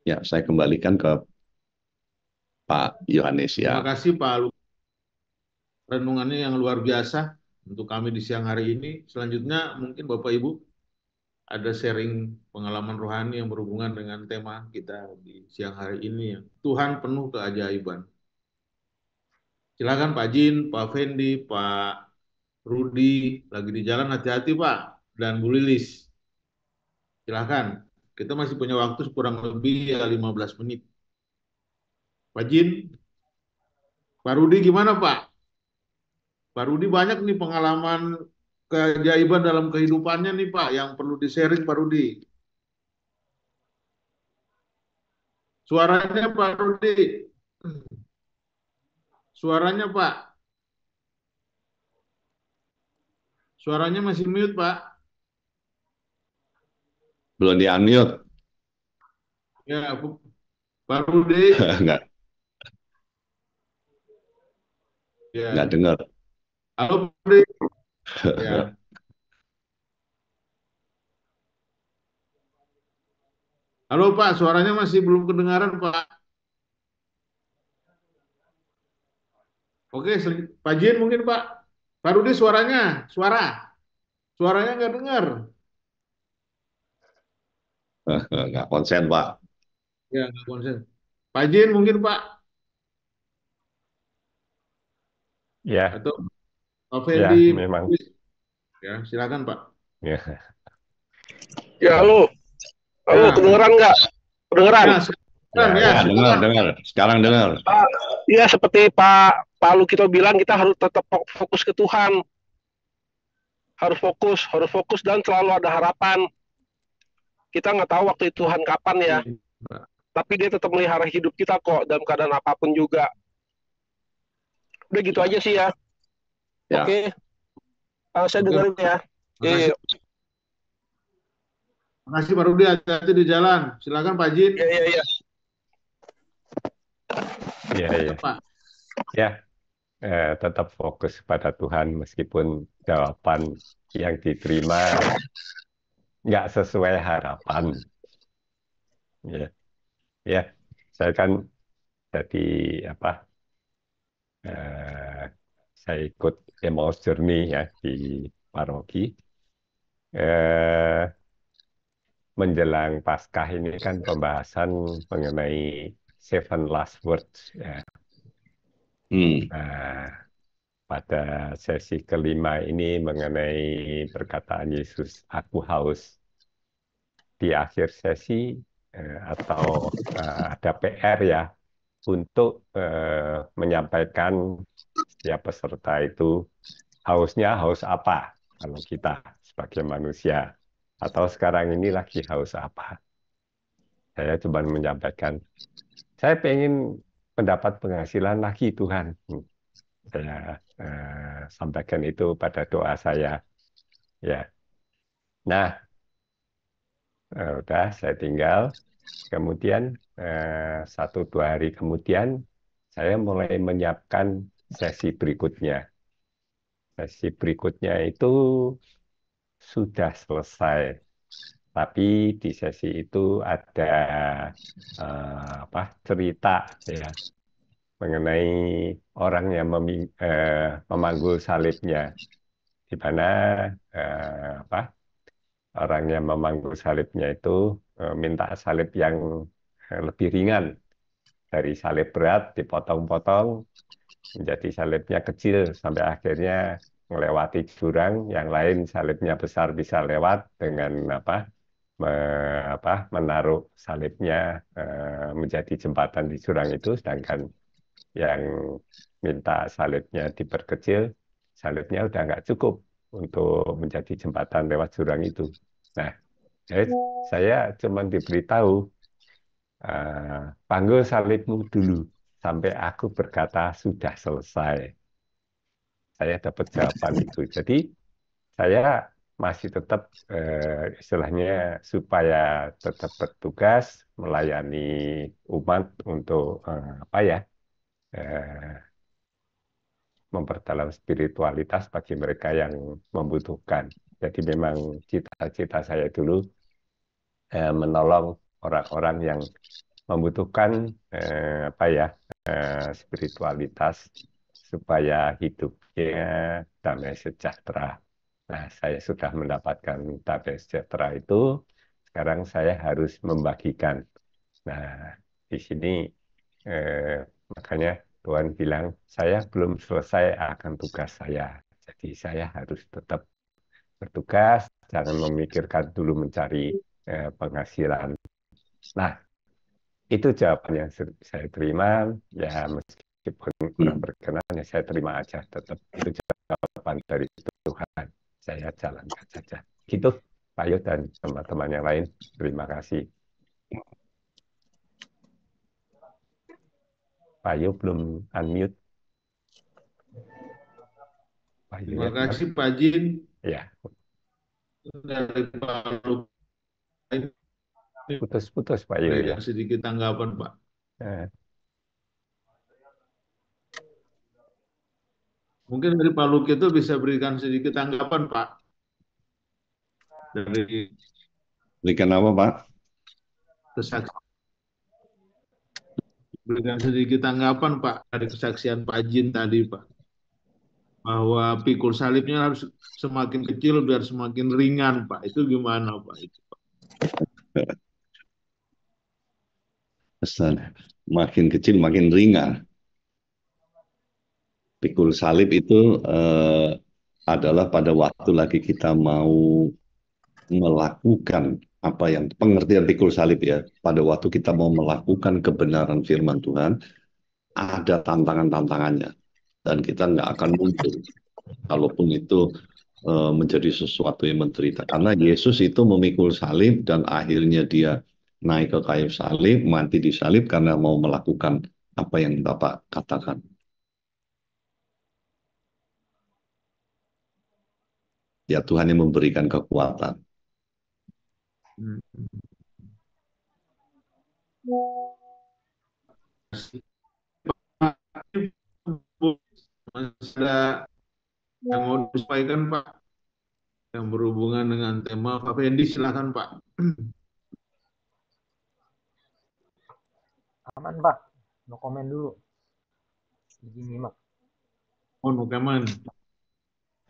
Ya, saya kembalikan ke Pak Yohanes Terima ya. kasih Pak Lukas, renungannya yang luar biasa untuk kami di siang hari ini. Selanjutnya mungkin Bapak Ibu ada sharing pengalaman rohani yang berhubungan dengan tema kita di siang hari ini. Tuhan penuh keajaiban. Silakan Pak Jin, Pak Fendi, Pak Rudi, lagi di jalan hati-hati Pak, dan Bu Lilis. Silakan. Kita masih punya waktu kurang lebih ya 15 menit. Pak Jin, Pak Rudi gimana Pak? Pak Rudi banyak nih pengalaman keajaiban dalam kehidupannya nih Pak, yang perlu di-sharing Pak Rudi. Suaranya Pak Rudi. Suaranya Pak. Suaranya masih mute Pak. Belum di-unmute. Ya, Pak Rudi. Nggak, nggak Ya. dengar. Halo Pak Rudi. Ya. Halo Pak, suaranya masih belum kedengaran Pak. Oke, Pak Jin mungkin Pak. Pak Rudi suaranya nggak dengar. Nggak konsen Pak. Ya, nggak konsen. Pak Jin mungkin Pak, Ya, atau Pak ya, Fendi. memang. Ya, silakan Pak. Ya, Ya, halo. Halo, Ya, kedengeran nggak? Kedengeran? ya, silakan ya, ya, Ya, dengar, silakan. dengar. Sekarang dengar. Ah, Iya, seperti Pak Lu kita bilang, kita harus tetap fokus ke Tuhan. Harus fokus dan selalu ada harapan. Kita nggak tahu waktu Tuhan kapan ya, tapi dia tetap melihara hidup kita kok dalam keadaan apapun juga. Udah gitu Ya, aja sih ya. ya. Oke, saya Oke, dengerin ya. Makasih, Iya, makasih Pak Rudi, hati-hati di jalan. Silakan Pak Jin. iya, iya, iya. Iya, iya. Pak. Ya, tetap fokus pada Tuhan meskipun jawaban yang diterima nggak sesuai harapan. Ya, ya. Saya kan jadi apa? eh, saya ikut Emmaus Journey ya di paroki. Eh, Menjelang Paskah ini kan pembahasan mengenai Seven Last Words ya. Hmm. Nah, pada sesi kelima ini mengenai perkataan Yesus, "Aku haus." Di akhir sesi atau ada PR ya untuk menyampaikan setiap peserta itu hausnya haus apa kalau kita sebagai manusia atau sekarang ini lagi haus apa. Saya cuma menyampaikan, saya pengen mendapat penghasilan lagi Tuhan. Saya sampaikan itu pada doa saya. Ya, nah udah saya tinggal. Kemudian 1-2 hari kemudian saya mulai menyiapkan sesi berikutnya. Sesi berikutnya itu sudah selesai, tapi di sesi itu ada cerita ya mengenai orang yang memanggul salibnya, di mana orang yang memanggul salibnya itu minta salib yang lebih ringan dari salib berat dipotong-potong menjadi salibnya kecil sampai akhirnya melewati jurang, yang lain salibnya besar bisa lewat dengan menaruh salibnya menjadi jembatan di jurang itu, sedangkan yang minta salibnya diperkecil, salibnya udah nggak cukup untuk menjadi jembatan lewat jurang itu. Nah, saya cuma diberitahu, panggil salibmu dulu sampai aku berkata sudah selesai. Saya dapat jawaban itu. Jadi saya masih tetap istilahnya supaya tetap bertugas melayani umat untuk eh, memperdalam spiritualitas bagi mereka yang membutuhkan. Jadi memang cita-cita saya dulu menolong orang-orang yang membutuhkan spiritualitas supaya hidupnya damai sejahtera. Nah, saya sudah mendapatkan damai sejahtera itu, sekarang saya harus membagikan. Nah, di sini eh, makanya Tuhan bilang, saya belum selesai akan tugas saya. Jadi saya harus tetap bertugas, jangan memikirkan dulu mencari penghasilan. Nah, itu jawaban yang saya terima, ya meskipun kurang berkenan, ya saya terima aja, tetap itu jawaban dari Tuhan. Saya jalankan saja. Gitu, Pak Yo dan teman-teman yang lain. Terima kasih. Pak Yo belum unmute. Pak Yo Terima ya, kasih Pak Jin ya, dari Palu. putus-putus Pak Yo ya. Berikan sedikit tanggapan Pak. Eh, Mungkin dari Pak Luki itu bisa berikan sedikit tanggapan Pak. Dari Berikan apa, Pak? kesaksian. Berikan sedikit tanggapan Pak dari kesaksian Pak Jin tadi Pak. Bahwa pikul salibnya harus semakin kecil biar semakin ringan Pak. Itu gimana Pak? Itu, Pak? Makin kecil, makin ringan. Pikul salib itu adalah pada waktu lagi kita mau melakukan apa yang pengertian pikul salib ya. Pada waktu kita mau melakukan kebenaran firman Tuhan, ada tantangan-tantangannya. Dan kita nggak akan muncul. Kalaupun itu menjadi sesuatu yang menderita. Karena Yesus itu memikul salib dan akhirnya dia naik ke kayu salib, mati di salib karena mau melakukan apa yang Bapak katakan. Ya Tuhan yang memberikan kekuatan. Hmm. Masih ada yang mau disampaikan Pak yang berhubungan dengan tema Pak Fendi, silakan Pak. Aman, Pak. No komen dulu. Begini, Mak. Oh, Nukeman.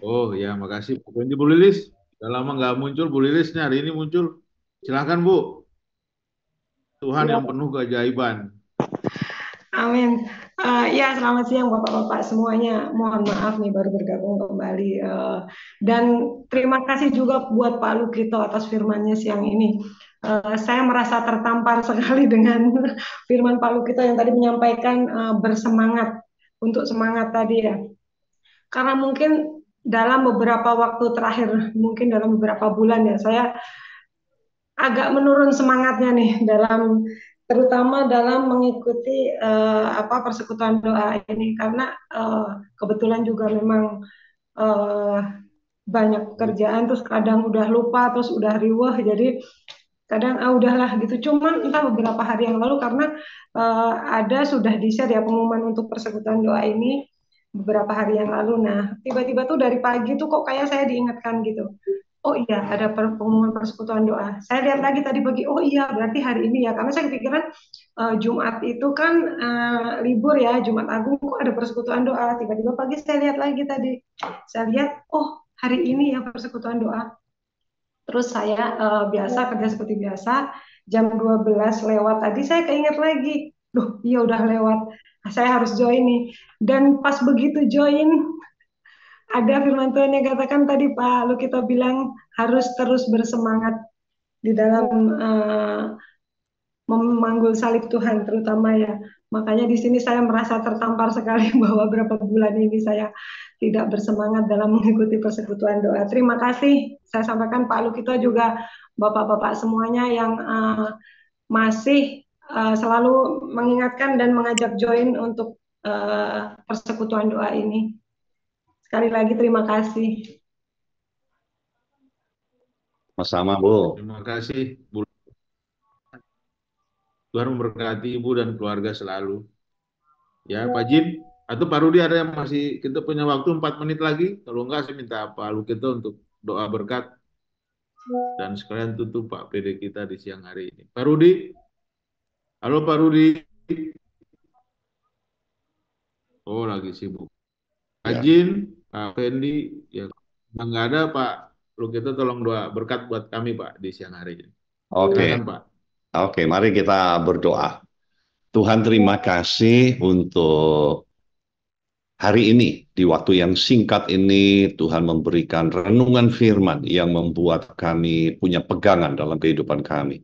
Oh ya, makasih Bu Fendi. Bu Lilis, udah lama nggak muncul. Bu Lilisnya hari ini muncul. Silakan Bu. Tuhan Ya, yang penuh keajaiban. amin. Ya, selamat siang Bapak-Bapak semuanya. Mohon maaf nih baru bergabung kembali. Dan terima kasih juga buat Pak Lukito atas firman-Nya siang ini. Saya merasa tertampar sekali dengan firman Pak Lukito yang tadi menyampaikan bersemangat, untuk semangat tadi ya. Karena mungkin dalam beberapa waktu terakhir, mungkin dalam beberapa bulan ya, saya agak menurun semangatnya nih terutama dalam mengikuti persekutuan doa ini, karena kebetulan juga memang uh, banyak pekerjaan, terus kadang udah lupa, terus udah riweh, jadi kadang udahlah gitu. Cuman entah beberapa hari yang lalu, karena sudah di-share ya pengumuman untuk persekutuan doa ini beberapa hari yang lalu. Nah, tiba-tiba tuh dari pagi tuh kok kayak saya diingatkan gitu. Oh iya, ada pengumuman persekutuan doa. Saya lihat lagi tadi pagi, oh iya, berarti hari ini ya. Karena saya kepikiran Jumat itu kan libur ya, Jumat Agung, kok ada persekutuan doa. Tiba-tiba pagi saya lihat lagi tadi. Saya lihat, oh hari ini ya persekutuan doa. Terus saya biasa kerja seperti biasa, jam 12 lewat tadi saya keinget lagi. Duh, iya udah lewat. Saya harus join nih. Dan pas begitu join, ada firman Tuhan yang katakan tadi Pak Lu kita bilang harus terus bersemangat di dalam memanggul salib Tuhan terutama ya. Makanya di sini saya merasa tertampar sekali bahwa berapa bulan ini saya tidak bersemangat dalam mengikuti persekutuan doa. Terima kasih saya sampaikan Pak Lu kita juga Bapak-bapak semuanya yang masih selalu mengingatkan dan mengajak join untuk persekutuan doa ini. Sekali lagi terima kasih. Sama-sama, Bu. Terima kasih Bu. Tuhan memberkati Ibu dan keluarga selalu. Ya, Pak Jin atau Pak Rudi, ada yang masih, kita punya waktu 4 menit lagi. Kalau enggak saya minta Pak Lukito untuk doa berkat dan sekalian tutup Pak PD kita di siang hari ini. Pak Rudi. Halo Pak Rudi. Oh, lagi sibuk. Pak Jin, Pak Fendi, ya nggak ada Pak Lukito, tolong doa berkat buat kami Pak di siang hari ini. Oke. Silakan Pak. Oke, mari kita berdoa. Tuhan, terima kasih untuk hari ini. Di waktu yang singkat ini, Tuhan memberikan renungan firman yang membuat kami punya pegangan dalam kehidupan kami.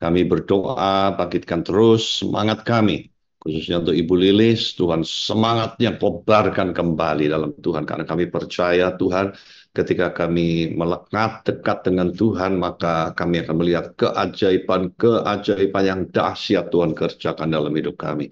Kami berdoa, bangkitkan terus semangat kami. Khususnya untuk Ibu Lilis, Tuhan semangatnya kobarkan kembali dalam Tuhan. Karena kami percaya Tuhan, ketika kami melekat dekat dengan Tuhan, maka kami akan melihat keajaiban yang dahsyat Tuhan kerjakan dalam hidup kami.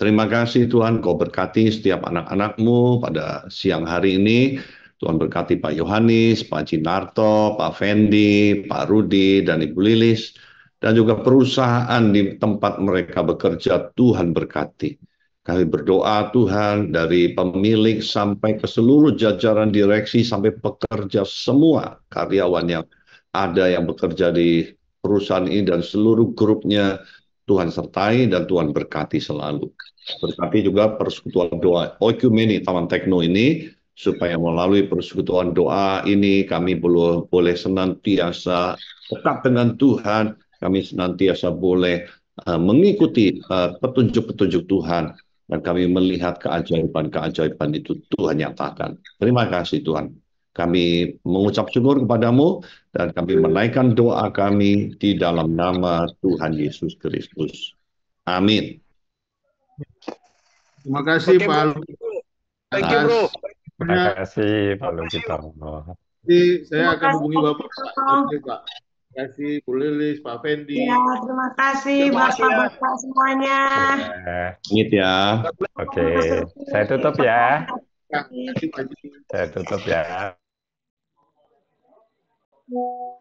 Terima kasih Tuhan, Kau berkati setiap anak-anak-Mu pada siang hari ini. Tuhan berkati Pak Yohanes, Pak Jinarto, Pak Fendi, Pak Rudi, dan Ibu Lilis. Dan juga perusahaan di tempat mereka bekerja, Tuhan berkati. Kami berdoa Tuhan, dari pemilik sampai ke seluruh jajaran direksi, sampai pekerja semua karyawan yang ada yang bekerja di perusahaan ini dan seluruh grupnya, Tuhan sertai dan Tuhan berkati selalu. Berkati juga persekutuan doa Oikumene Taman Tekno ini, supaya melalui persekutuan doa ini kami boleh senantiasa dekat dengan Tuhan. Kami senantiasa boleh mengikuti petunjuk-petunjuk Tuhan, dan kami melihat keajaiban-keajaiban itu Tuhan nyatakan. Terima kasih Tuhan. Kami mengucap syukur kepadamu, dan kami menaikkan doa kami di dalam nama Tuhan Yesus Kristus. Amin. Terima kasih Pak Lu. Thank you bro. Terima kasih Pak Lukito. Saya akan hubungi Bapak. Pak. Terima kasih Bu Lilis, Pak Fendi. Ya, terima kasih Bapak-bapak semuanya. Amit ya. Oke, saya tutup ya. Ya, terima kasih Pak Jin. Saya tutup ya. you.